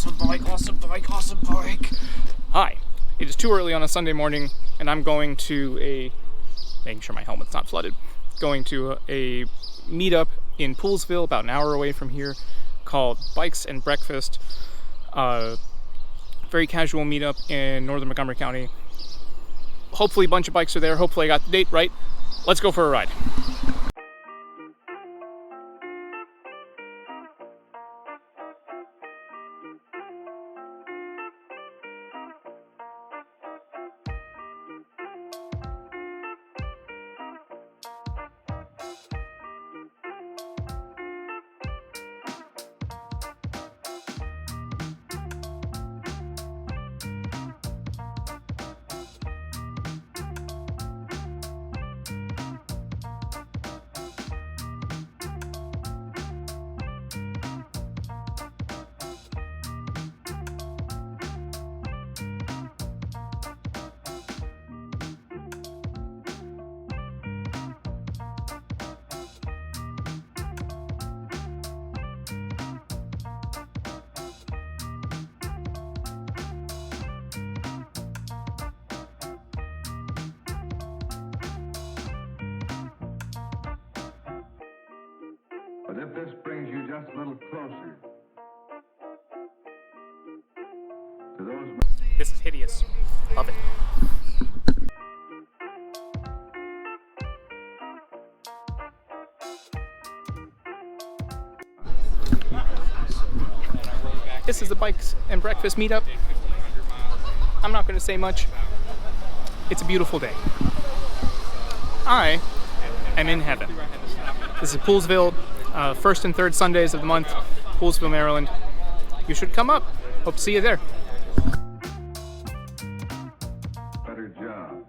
awesome bike, awesome bike, awesome bike. Hi, it is too early on a Sunday morning and I'm going to making sure my helmet's not flooded, going to a meetup in Poolesville, about an hour away from here, called Bikes and Breakfast. Very casual meetup in northern Montgomery County. Hopefully a bunch of bikes are there. Hopefully I got the date right. Let's go for a ride. But if this brings you just a little closer to those... This is hideous. Love it. This is the Bikes and Breakfast meetup. I'm not going to say much. It's a beautiful day. I am in heaven. This is Poolesville, first and third Sundays of the month, Poolesville, Maryland. You should come up. Hope to see you there. Better job.